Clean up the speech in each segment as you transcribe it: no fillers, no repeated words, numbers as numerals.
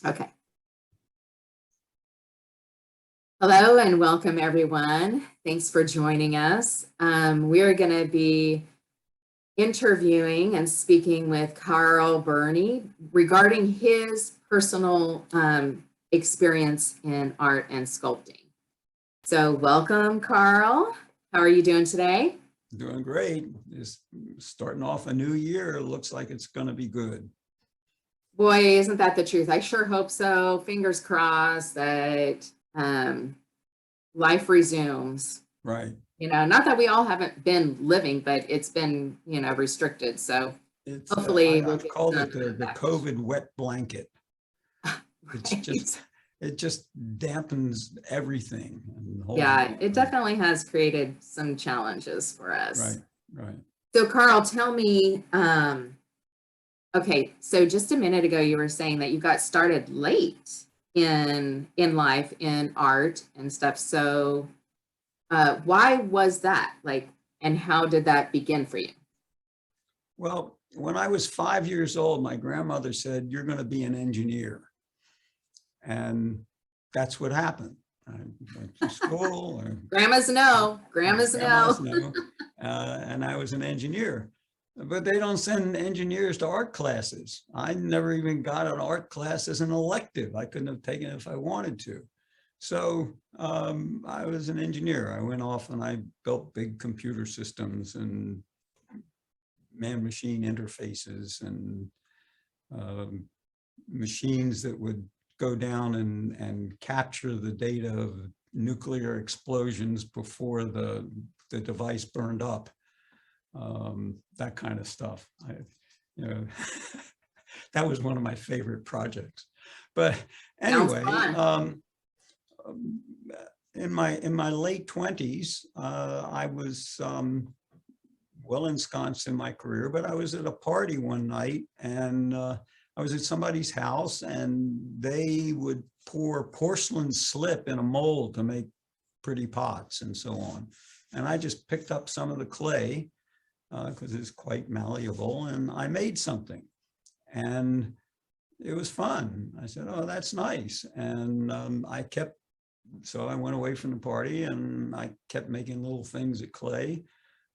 Okay. Hello and welcome everyone. Thanks for joining us. We are going to be interviewing and speaking with Carl Berney regarding his personal experience in art and sculpting. So welcome, Carl. How are you doing today? Doing great. Just starting off a new year. It looks like it's going to be good. Boy, isn't that the truth? I sure hope so. Fingers crossed that life resumes. Right. You know, not that we all haven't been living, but it's been, you know, restricted. So It's hopefully we'll I've get called some it the back. COVID wet blanket. Right. It just dampens everything. And holds Yeah, it on. definitely has created some challenges for us. Right. Right. So Carl, tell me, okay, so just a minute ago you were saying that you got started late in life in art and stuff. So why was that? Like, and how did that begin for you? Well, when I was 5 years old, my grandmother said, "You're going to be an engineer." And that's what happened. I went to school. Grandmas know. Grandmas know. And I was an engineer. But they don't send engineers to art classes. I never even got an art class as an elective. I couldn't have taken it if I wanted to. So I was an engineer. I went off and I built big computer systems and man-machine interfaces and machines that would go down and capture the data of nuclear explosions before the device burned up. That kind of stuff. That was one of my favorite projects. But anyway, in my late 20s, I was well ensconced in my career, but I was at a party one night and I was at somebody's house and they would pour porcelain slip in a mold to make pretty pots and so on. And I just picked up some of the clay because it's quite malleable, and I made something. And it was fun. I said, "Oh, that's nice." And so I went away from the party and I kept making little things at clay.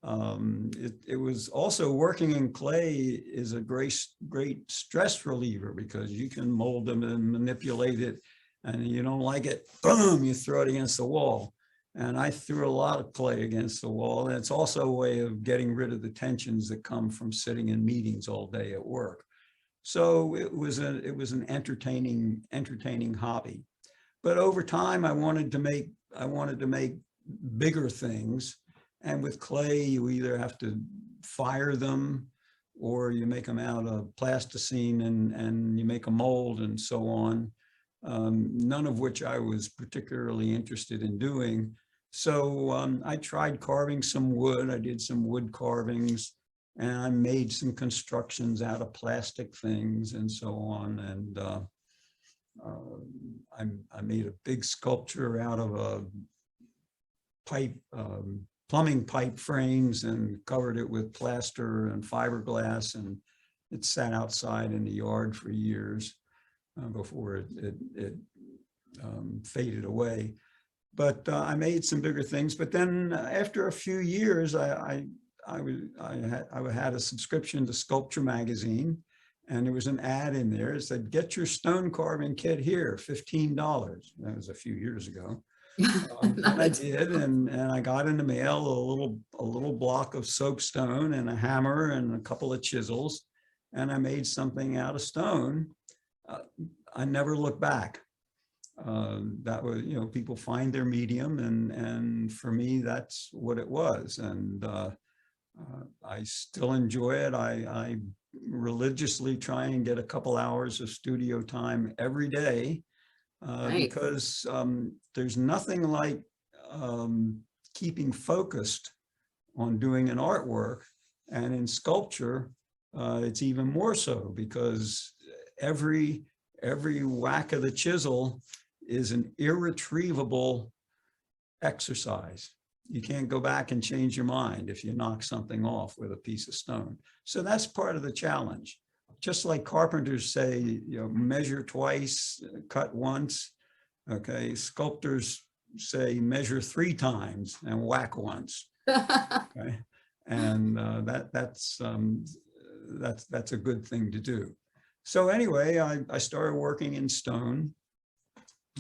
It was also working in clay is a great stress reliever because you can mold them and manipulate it, and you don't like it, boom, you throw it against the wall. And I threw a lot of clay against the wall. And it's also a way of getting rid of the tensions that come from sitting in meetings all day at work. So it was an entertaining hobby. But over time, I wanted to make bigger things. And with clay, you either have to fire them or you make them out of plasticine and you make a mold and so on, none of which I was particularly interested in doing. So I tried carving some wood. I did some wood carvings and I made some constructions out of plastic things and so on. And I made a big sculpture out of a pipe, plumbing pipe frames, and covered it with plaster and fiberglass, and it sat outside in the yard for years before it faded away. But I made some bigger things. But then after a few years, I had a subscription to Sculpture magazine, and there was an ad in there. It said, "Get your stone carving kit here, $15." That was a few years ago. And I did, and I got in the mail a little block of soapstone and a hammer and a couple of chisels, and I made something out of stone. I never looked back. That was, people find their medium, and for me, that's what it was. And I still enjoy it. I religiously try and get a couple hours of studio time every day. Because there's nothing like keeping focused on doing an artwork. And in sculpture, it's even more so because every whack of the chisel is an irretrievable exercise. You can't go back and change your mind if you knock something off with a piece of stone. So that's part of the challenge. just like carpenters say, measure twice, cut once. Okay, sculptors say measure 3 times and whack once. Okay, and that's a good thing to do. So anyway, I started working in stone.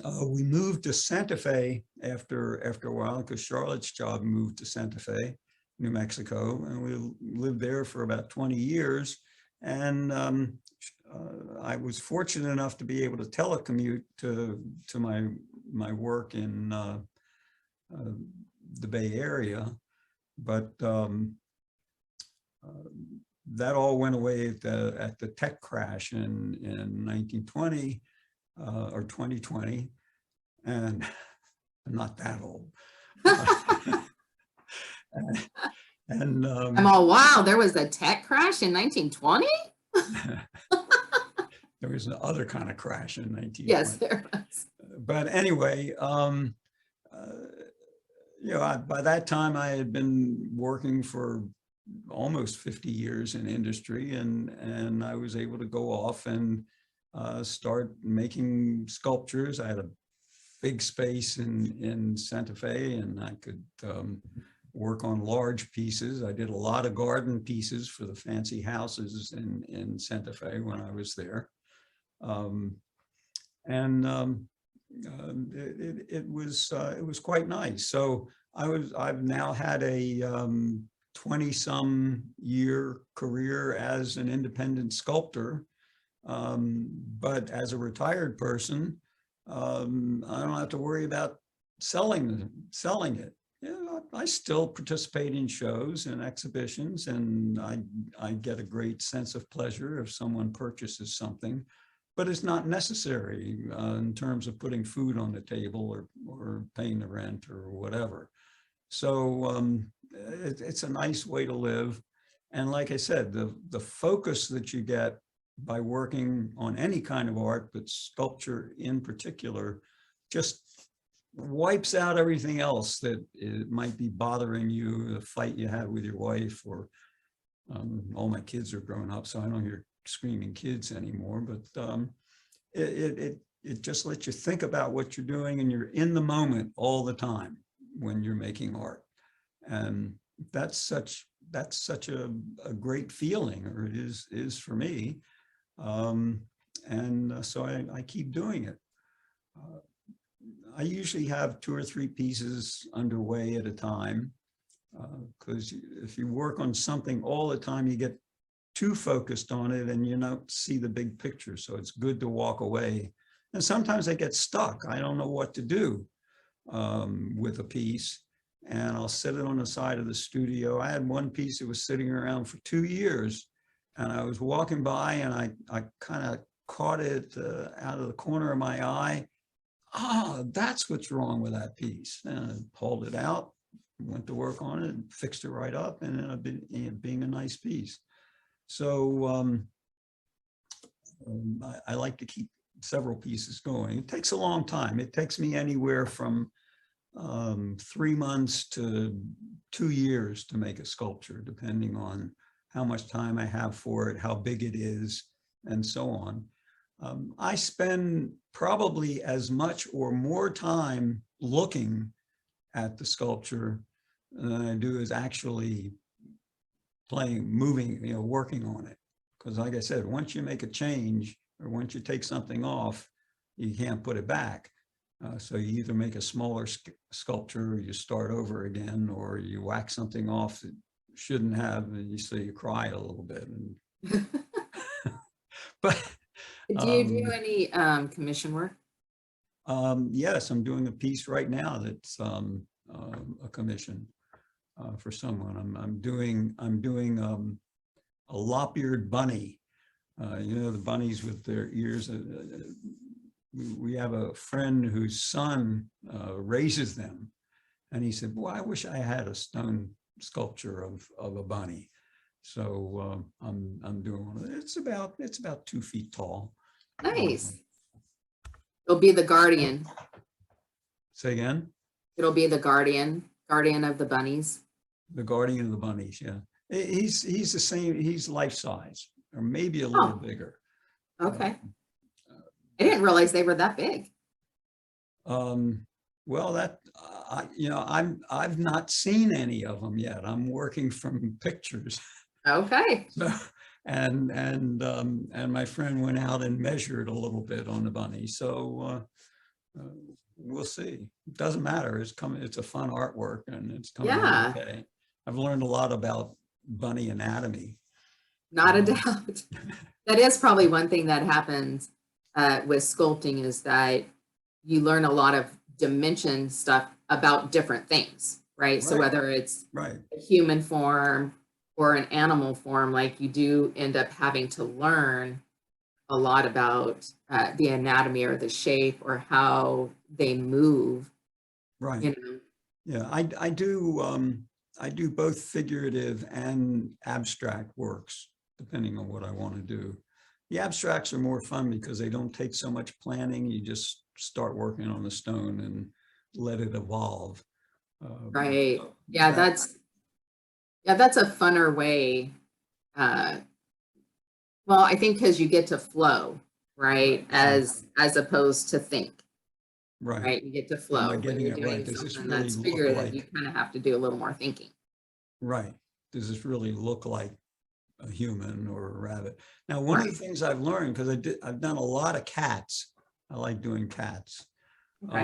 We moved to Santa Fe after a while, because Charlotte's job moved to Santa Fe, New Mexico, and we lived there for about 20 years. And I was fortunate enough to be able to telecommute to my work in the Bay Area, but that all went away at the tech crash in 1920 or 2020, and I'm not that old. And I'm all, wow, there was a tech crash in 1920? There was another kind of crash in 1920. Yes, there was. But anyway, by that time I had been working for almost 50 years in industry, and I was able to go off and start making sculptures. I had a big space in Santa Fe, and I could work on large pieces. I did a lot of garden pieces for the fancy houses in Santa Fe when I was there. It was quite nice. So I've now had a 20-some year career as an independent sculptor, but as a retired person, I don't have to worry about selling it. I still participate in shows and exhibitions, and I get a great sense of pleasure if someone purchases something, but it's not necessary in terms of putting food on the table or paying the rent or whatever. So it's a nice way to live. And like I said, the focus that you get by working on any kind of art, but sculpture in particular, just wipes out everything else that it might be bothering you, the fight you had with your wife, or all my kids are grown up, so I don't hear screaming kids anymore, but it just lets you think about what you're doing, and you're in the moment all the time when you're making art. And that's such a great feeling, or it is for me. So I keep doing it. I usually have 2 or 3 pieces underway at a time, because if you work on something all the time, you get too focused on it and you don't see the big picture. So it's good to walk away. And sometimes I get stuck. I don't know what to do with a piece, and I'll set it on the side of the studio. I had one piece that was sitting around for 2 years, and I was walking by and I kind of caught it out of the corner of my eye. That's what's wrong with that piece. And I pulled it out, went to work on it, and fixed it right up, and it ended up being a nice piece. So I like to keep several pieces going. It takes a long time. It takes me anywhere from 3 months to 2 years to make a sculpture, depending on how much time I have for it, how big it is, and so on. I spend probably as much or more time looking at the sculpture than I do is actually moving, working on it. Because like I said, once you make a change, or once you take something off, you can't put it back. So you either make a smaller sculpture, or you start over again, or you whack something off that shouldn't have, and so you cry a little bit. But do you do any commission work? Yes, I'm doing a piece right now that's a commission for someone. I'm doing a lop-eared bunny. The bunnies with their ears. We have a friend whose son raises them, and he said, "Well, I wish I had a stone sculpture of a bunny." So I'm doing one of it. It's about 2 feet tall. Nice. It'll be the guardian. Say again? It'll be the guardian of the bunnies. The guardian of the bunnies, yeah. He's the same, he's life size. or maybe a little Oh, bigger. okay. I didn't realize they were that big. Well, I've not seen any of them yet. I'm working from pictures. Okay. So, and my friend went out and measured a little bit on the bunny. So we'll see. It doesn't matter. It's a fun artwork, and it's coming out Yeah, okay. I've learned a lot about bunny anatomy. not a doubt. That is probably one thing that happens with sculpting, is that you learn a lot of dimension stuff about different things, right? So Right, whether it's right, a human form or an animal form, like you do end up having to learn a lot about the anatomy or the shape or how they move, right. you know. Yeah, I do both figurative and abstract works, depending on what I want to do. The abstracts are more fun because they don't take so much planning. You just start working on the stone and let it evolve. Right. So Yeah, that that's a funner way. Uh, well, I think because you get to flow, right? right, As opposed to think, right. right? You get to Am I flow. When getting you're it right? doing Does this something really that's look figurative, you like kind of have to do a little more thinking. right? Does this really look like a human or a rabbit? Now, one of the Right. things I've learned, because I've done a lot of cats. I like doing cats. Okay.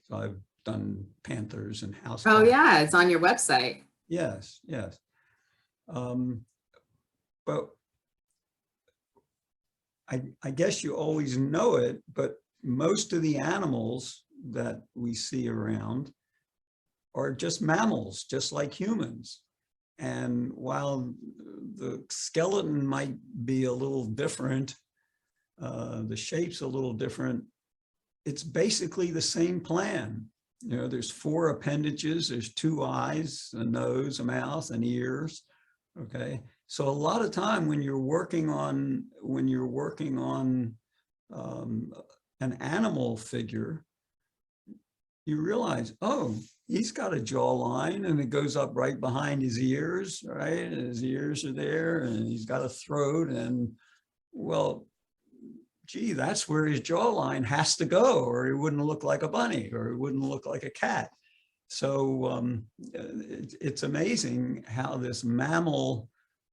So I've done panthers and house Oh cats. yeah, it's on your website. Yes, yes. Um, but I guess you always know it, but most of the animals that we see around are just mammals, just like humans. And while the skeleton might be a little different, the shape's a little different, it's basically the same plan. You know, there's 4 appendages, there's 2 eyes, a nose, a mouth, and ears. Okay. So a lot of time when you're working on an animal figure, you realize, oh, he's got a jawline and it goes up right behind his ears, right? And his ears are there, and he's got a throat, and well, gee, that's where his jawline has to go, or he wouldn't look like a bunny, or he wouldn't look like a cat. So it's amazing how this mammal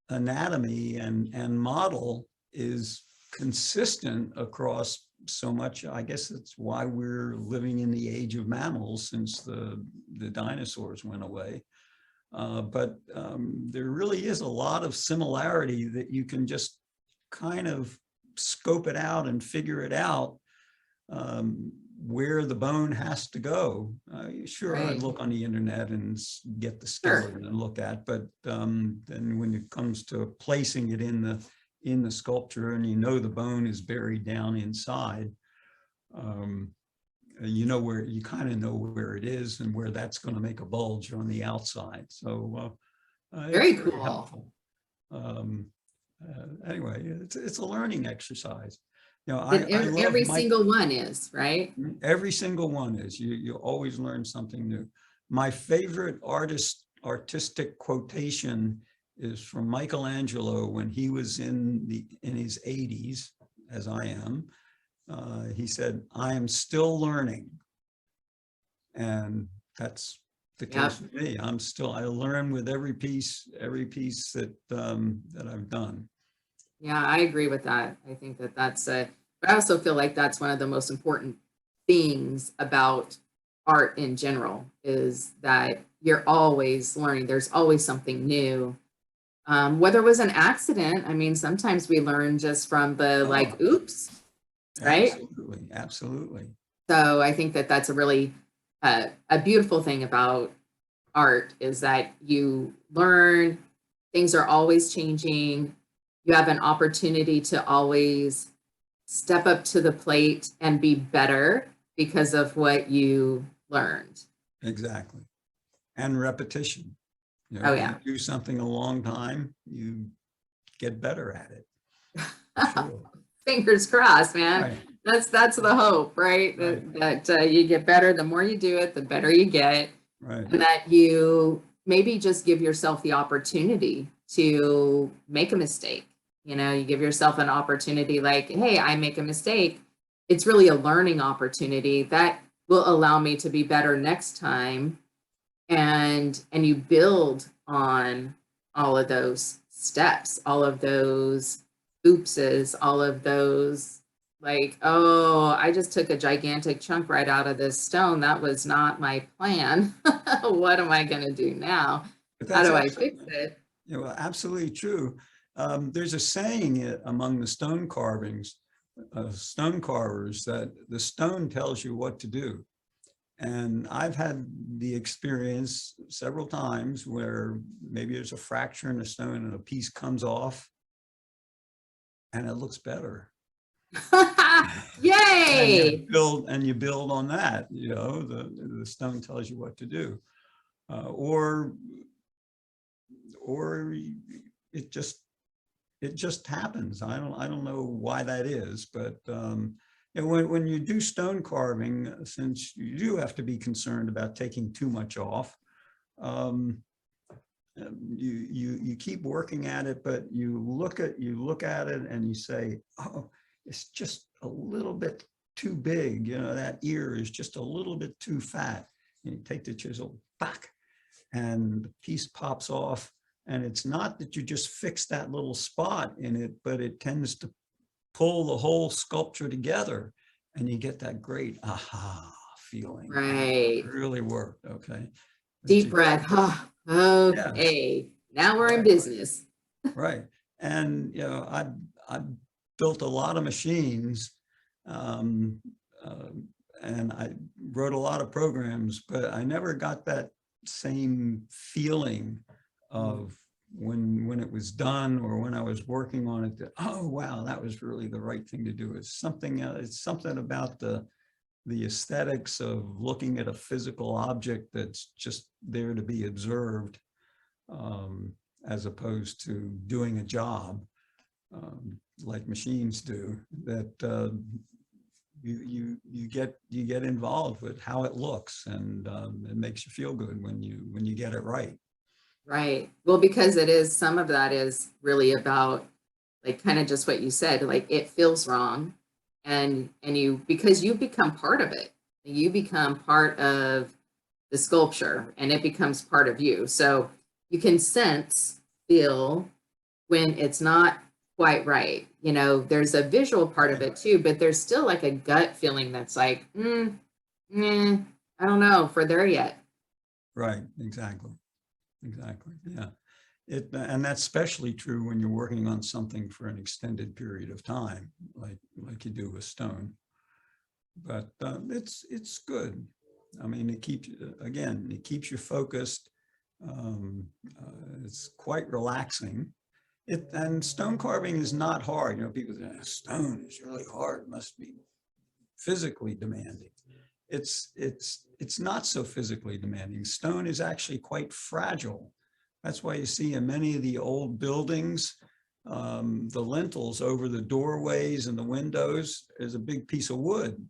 anatomy and model is consistent across so much. I guess that's why we're living in the age of mammals, since the dinosaurs went away. But there really is a lot of similarity that you can just kind of scope it out and figure it out, where the bone has to go. Sure, I'd Right. look on the internet and get the Sure. skeleton and look at, but then when it comes to placing it in the sculpture, and you know the bone is buried down inside, you kind of know where it is and where that's going to make a bulge on the outside. So it's Very very cool. helpful. Anyway, it's a learning exercise. You know, And I love every single one is, right? every single one is. You always learn something new. My favorite artistic quotation is from Michelangelo when he was in his 80s, as I am. He said, "I am still learning," and that's the case Yep. with me. I learn with every piece that I've done. Yeah, I agree with that. I think that but I also feel like that's one of the most important things about art in general, is that you're always learning. There's always something new. Whether it was an accident, I mean, sometimes we learn just from the Oh, like, oops, right? absolutely, absolutely. So I think that that's a beautiful thing about art, is that you learn, things are always changing. You have an opportunity to always step up to the plate and be better because of what you learned. Exactly. And repetition. You know, Oh you yeah. do something a long time, you get better at it, for sure. Fingers crossed, man. Right, That's the hope, right? right, That you get better. The more you do it, the better you get, right. and that you maybe just give yourself the opportunity to make a mistake. You know, you give yourself an opportunity like, hey, I make a mistake. It's really a learning opportunity that will allow me to be better next time. And you build on all of those steps, all of those oopses, all of those like, oh, I just took a gigantic chunk right out of this stone. That was not my plan. What am I going to do now? But How that's do I fix absolutely, it? you know, absolutely true. There's a saying among the stone carvings, stone carvers, that the stone tells you what to do. And I've had the experience several times where maybe there's a fracture in the stone and a piece comes off and it looks better. And Yay! you build on that, you know, the stone tells you what to do. Or it just happens. I don't know why that is, but you know, when you do stone carving, since you do have to be concerned about taking too much off, you keep working at it, but you look at it and you say, oh, it's just a little bit too big. You know, that ear is just a little bit too fat. And you take the chisel back, and the piece pops off. And it's not that you just fix that little spot in it, but it tends to pull the whole sculpture together, and you get that great aha feeling. Right. It really worked. Okay. Deep breath. Yeah, Okay. Now we're in right, business. right. And, you know, I built a lot of machines, um, and I wrote a lot of programs, but I never got that same feeling of when it was done, or when I was working on it, that, oh, wow, that was really the right thing to do. It's something about the aesthetics of looking at a physical object that's just there to be observed, as opposed to doing a job, like machines do, that you get involved with how it looks, and it makes you feel good when you get it right. Right. Well, because it is, some of that is really about like kind of just what you said, like it feels wrong. And you, because you become part of it, you become part of the sculpture and it becomes part of you. So you can sense, feel when it's not quite right. You know, there's a visual part of Right, it too, but there's still like a gut feeling that's like, I don't know if we're there yet. right, exactly, yeah. And that's especially true when you're working on something for an extended period of time, like you do with stone. But it's good. I mean, it keeps you focused. It's quite relaxing. And stone carving is not hard. You know, people say stone is really hard, must be physically demanding. It's not so physically demanding. Stone is actually quite fragile. That's why you see in many of the old buildings, the lintels over the doorways and the windows is a big piece of wood,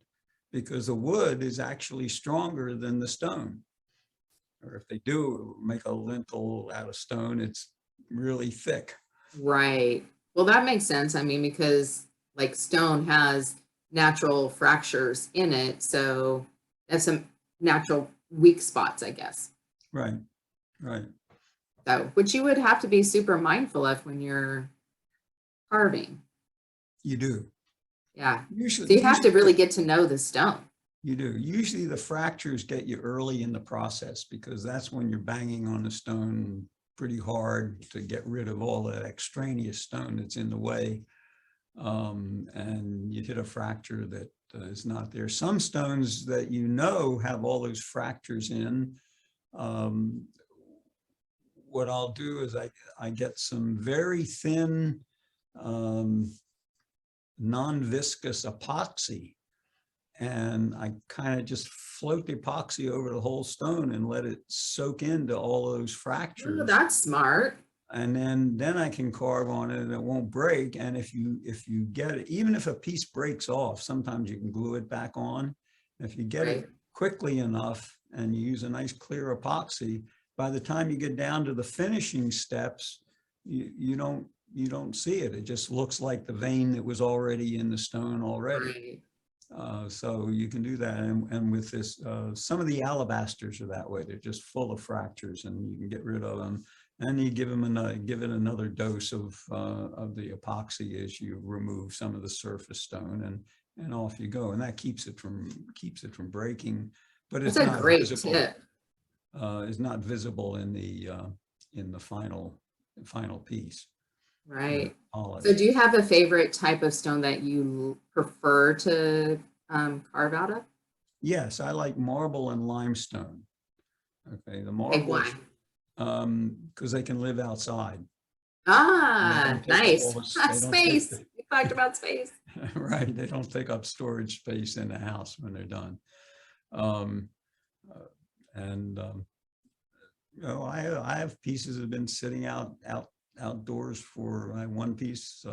because the wood is actually stronger than the stone. Or if they do make a lintel out of stone, it's really thick. Right. Well, that makes sense. I mean, because like stone has natural fractures in it, so that's some natural weak spots, I guess. Right, right. So, which you would have to be super mindful of when you're carving. You do. Yeah. So you have to Usually really get to know the stone. you do. Usually the fractures get you early in the process, because that's when you're banging on the stone pretty hard to get rid of all that extraneous stone that's in the way. And you hit a fracture that is not there. Some stones that you know have all those fractures in, what I'll do is I get some very thin, non-viscous epoxy, and I kind of just float the epoxy over the whole stone and let it soak into all those Oh, fractures. that's smart. And then I can carve on it and it won't break. And if you get it, even if a piece breaks off, sometimes you can glue it back on. If you get Right. it quickly enough and you use a nice clear epoxy, by the time you get down to the finishing steps, you don't you don't see it. It just looks like the vein that was already in the stone already. Right. So you can do that. And with this, some of the alabasters are that way. They're just full of fractures, and you can get rid of them. And you give it another dose of the epoxy as you remove some of the surface stone, and off you go. And that keeps it from breaking. But it's That's a not great visible. tip. Is not visible in the final piece. Right. Polish. So do you have a favorite type of stone that you prefer to carve out of? Yes, I like marble and limestone. Okay, the Okay, marbles, why? because they can live outside. And they Ah, don't take up all nice. this, they don't take, Space. We talked about space. right, they don't take up storage space in the house when they're done. Um, and you know, I have pieces that have been sitting outdoors for one piece,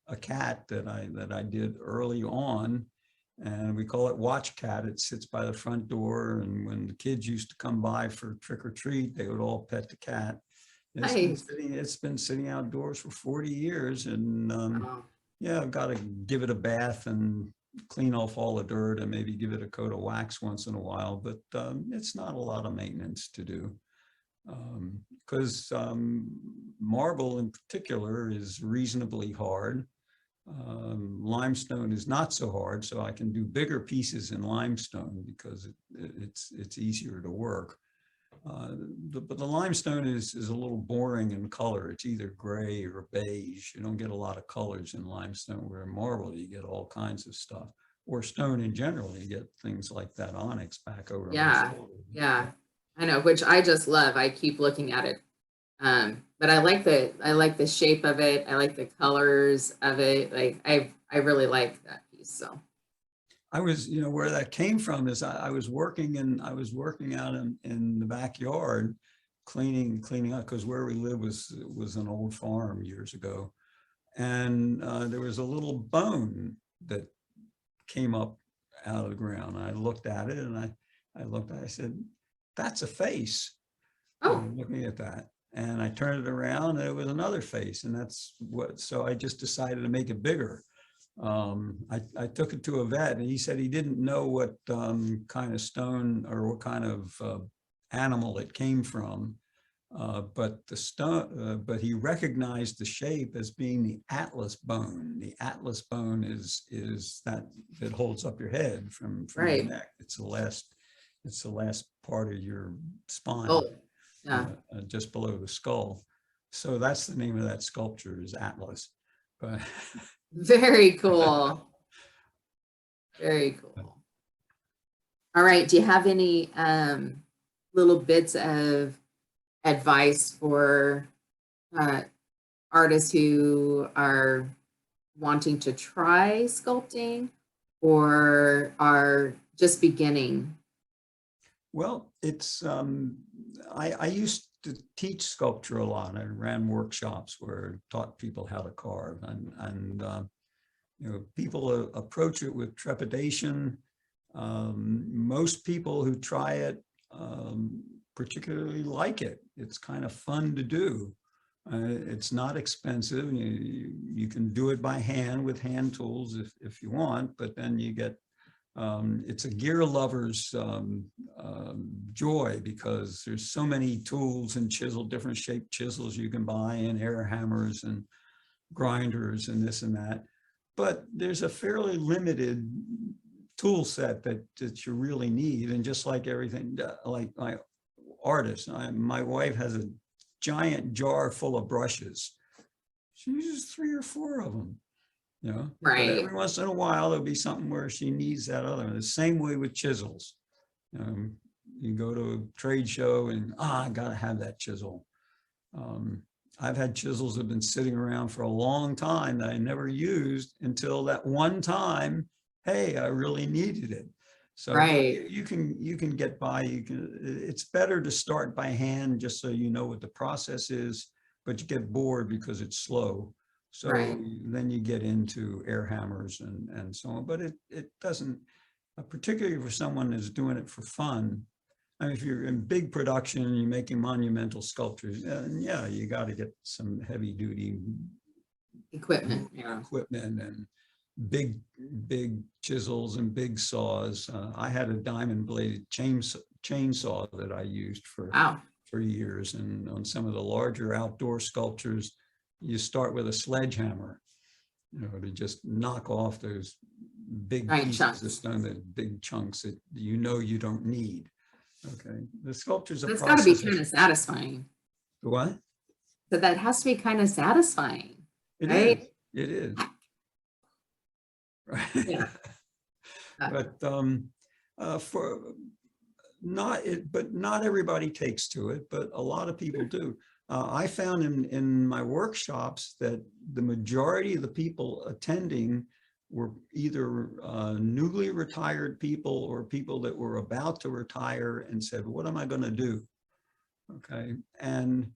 a cat that I did early on, and we call it Watch Cat. It sits by the front door, and when the kids used to come by for trick or treat, they would all pet the cat. Nice. It's been sitting outdoors for 40 years, and Oh, yeah, I've got to give it a bath and clean off all the dirt and maybe give it a coat of wax once in a while, but it's not a lot of maintenance to do. Because marble in particular is reasonably hard. Limestone is not so hard, so I can do bigger pieces in limestone because it's easier to work. But the limestone is a little boring in color. It's either gray or beige. You don't get a lot of colors in limestone, where in marble you get all kinds of stuff. Or stone in general, you get things like that onyx back over my yeah. shoulder. Yeah. I know, which I just love. I keep looking at it. But I like the shape of it. I like the colors of it. Like I really like that piece. So I was, you know, where that came from is I was working out in the backyard, cleaning up, because where we live was an old farm years ago, and there was a little bone that came up out of the ground. I looked at it, and I said, "That's a face." oh, Looking at that, and I turned it around, and it was another face, and that's what. So I just decided to make it bigger. I took it to a vet, and he said he didn't know what kind of stone or what kind of animal it came from, but the stone, but he recognized the shape as being the atlas bone. The atlas bone is that holds up your head from your right. neck. It's the last part of your spine, Oh, yeah. just below the skull. So that's the name of that sculpture, is Atlas. But Very cool. Very cool. All right. Do you have any little bits of advice for uh, artists who are wanting to try sculpting or are just beginning? well, it's I used to teach sculpture a lot. I ran workshops where I taught people how to carve, and you know, people approach it with trepidation. Most people who try it particularly like it. It's kind of fun to do. It's not expensive. You can do it by hand with hand tools if you want, but then you get, it's a gear lover's joy, because there's so many tools and different shaped chisels you can buy, and air hammers and grinders and this and that. But there's a fairly limited tool set that you really need. And just like everything, like my artist, my wife has a giant jar full of brushes. She uses 3 or 4 of them, you know. But Right. every once in a while there'll be something where she needs that other one. The same way with chisels. You go to a trade show and I gotta have that chisel. I've had chisels that have been sitting around for a long time that I never used until that one time, hey, I really needed it. So Right. you can get by. It's better to start by hand, just so you know what the process is, but you get bored because it's slow. So Right. then you get into air hammers and so on. But it doesn't, particularly for someone who's doing it for fun, I mean, if you're in big production and you're making monumental sculptures, yeah, you got to get some heavy duty Equipment, yeah. equipment and big chisels and big saws. I had a diamond bladed chainsaw that I used Wow. for years. And on some of the larger outdoor sculptures, you start with a sledgehammer, to just knock off those big Giant pieces chunks. of stone, those big chunks that you don't need. Okay, the sculpture's a It's got to be process. kind of satisfying. What? So that has to be kind of satisfying, It right? is. It is. Right. Yeah. But for but not everybody takes to it, but a lot of people do. I found in my workshops that the majority of the people attending were either newly retired people or people that were about to retire and said, what am I going to do? Okay. And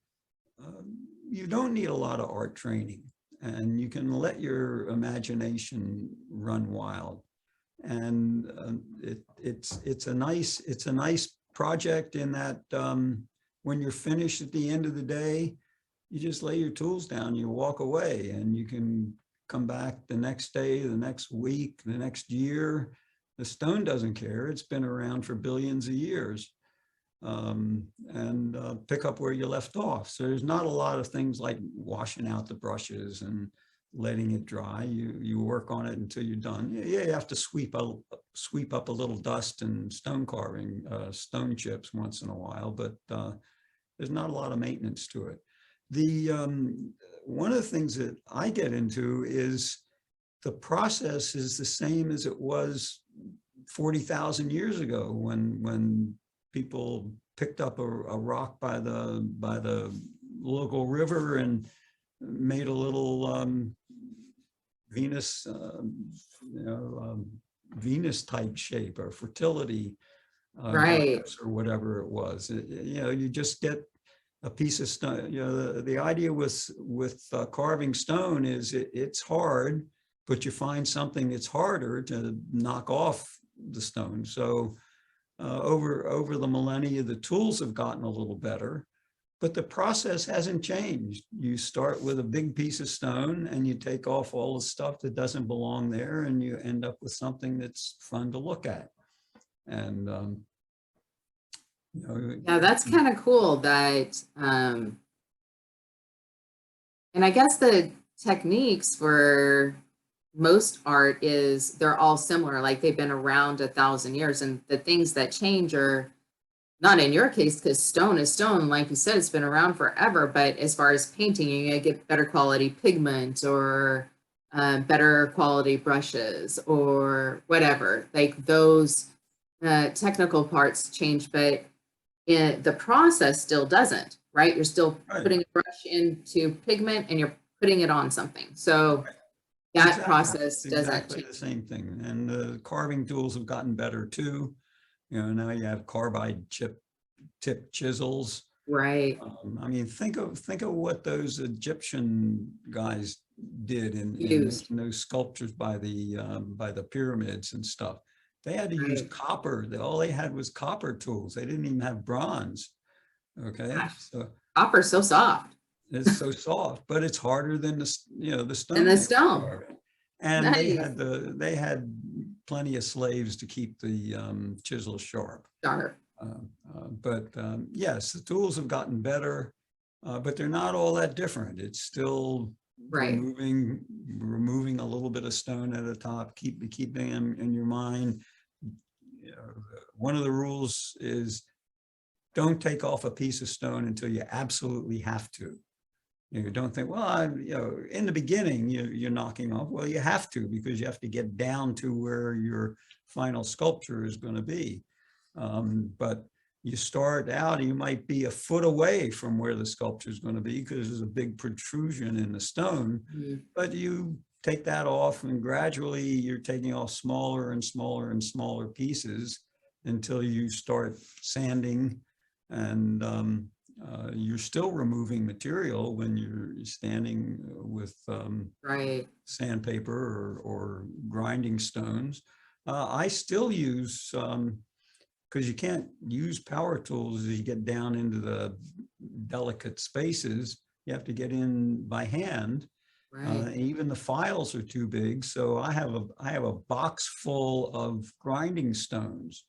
you don't need a lot of art training, and you can let your imagination run wild. And it's a nice project in that when you're finished at the end of the day, you just lay your tools down, you walk away, and you can come back the next day, the next week, the next year. The stone doesn't care. It's been around for billions of years. And pick up where you left off. So there's not a lot of things like washing out the brushes and letting it dry. You work on it until you're done. Yeah, you have to sweep up a little dust and stone carving, stone chips once in a while, but there's not a lot of maintenance to it. One of the things that I get into is the process is the same as it was 40,000 years ago when people picked up a rock by the local river and made a little Venus, Venus type shape or fertility Right. or whatever it was. You just get a piece of stone. The idea with carving stone is it's hard, but you find something that's harder to knock off the stone. So over the millennia, the tools have gotten a little better, but the process hasn't changed. You start with a big piece of stone and you take off all the stuff that doesn't belong there, and you end up with something that's fun to look at. And Yeah, that's kind of cool that, and I guess the techniques for most art is they're all similar, like they've been around 1,000 years, and the things that change are not in your case, because stone is stone, like you said, it's been around forever. But as far as painting, you get better quality pigment or better quality brushes or whatever, like those technical parts change, but the process still doesn't, right? You're still putting a brush into pigment and you're putting it on something. So that process doesn't exactly change. the same thing. And the carving tools have gotten better too. Now you have carbide tip chisels. Right. I mean, think of what those Egyptian guys did in those sculptures by the pyramids and stuff. They had to use copper. All they had was copper tools. They didn't even have bronze. Okay, Gosh, so copper's so soft. it's so soft, but it's harder than the stone. And the stone. And Nice. they had plenty of slaves to keep the chisel sharp. Sharp. But yes, the tools have gotten better, but they're not all that different. It's still removing a little bit of stone at the top, keeping them in your mind. One of the rules is don't take off a piece of stone until you absolutely have to. Don't think, well, in the beginning, you're knocking off. Well, you have to, because you have to get down to where your final sculpture is going to be. But you start out, you might be a foot away from where the sculpture is going to be because there's a big protrusion in the stone. But you take that off, and gradually you're taking off smaller and smaller and smaller pieces until you start sanding, and you're still removing material when you're standing with sandpaper or grinding stones. I still use because you can't use power tools as you get down into the delicate spaces. You have to get in by hand. Right. And even the files are too big. So I have a box full of grinding stones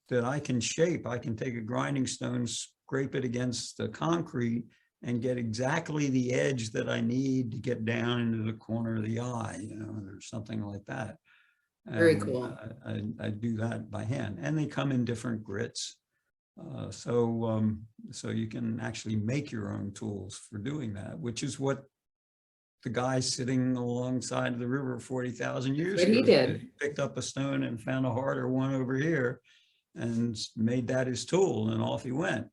that I can shape. I can take a grinding stone, scrape it against the concrete, and get exactly the edge that I need to get down into the corner of the eye, or something like that. Very And cool. I do that by hand, and they come in different grits. So you can actually make your own tools for doing that, which is what the guy sitting alongside the river 40,000 years What he ago did. He picked up a stone and found a harder one over here and made that his tool, and off he went.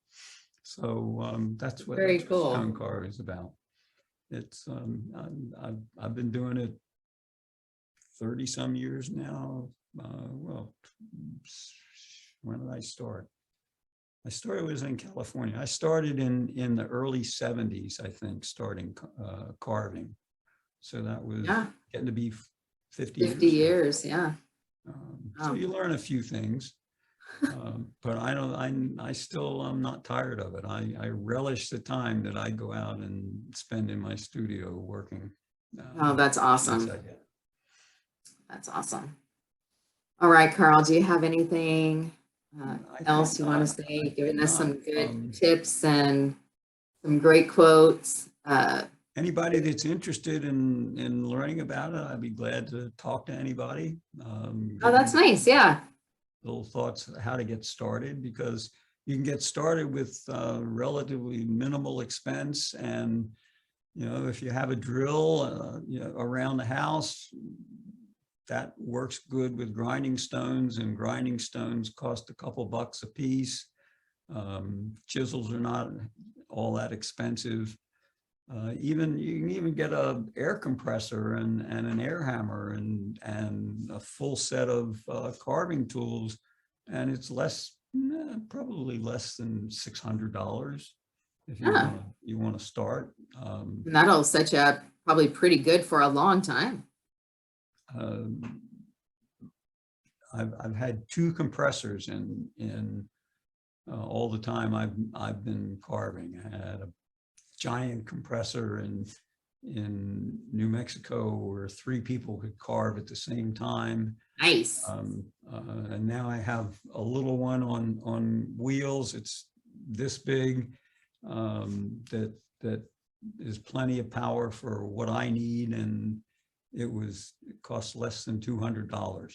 So that's what Very cool. stone carving is about. It's I've been doing it 30 some years now. Well, when did I start? I started was in California. I started in the early 70s, I think, starting carving. So that was getting to be 50 years. Yeah. So you learn a few things, but I still am not tired of it. I relish the time that I go out and spend in my studio working. Oh, that's awesome. That's awesome. All right, Carl, do you have anything else you want to say? Giving us some good tips and some great quotes. Anybody that's interested in learning about it, I'd be glad to talk to anybody. Oh, that's nice. Yeah. Little thoughts how to get started, because you can get started with relatively minimal expense. And, if you have a drill, around the house, that works good with grinding stones, and grinding stones cost a couple bucks a piece. Chisels are not all that expensive. You can even get an air compressor and an air hammer and a full set of carving tools, and it's probably less than $600 if you want to start. That'll set you up probably pretty good for a long time. I've had 2 compressors in all the time I've been carving. I had a giant compressor in New Mexico where 3 people could carve at the same time. Nice. And now I have a little one on wheels. It's this big, that is plenty of power for what I need, and it cost less than $200.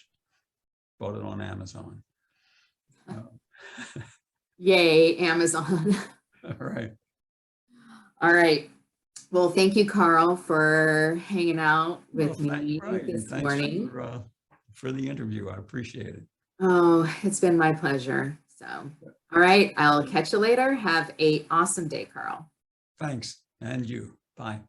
Bought it on Amazon. Yay, Amazon. All right. All right. Well, thank you, Carl, for hanging out with me this morning. For the interview. I appreciate it. Oh, it's been my pleasure. So, all right. I'll catch you later. Have an awesome day, Carl. Thanks. And you. Bye.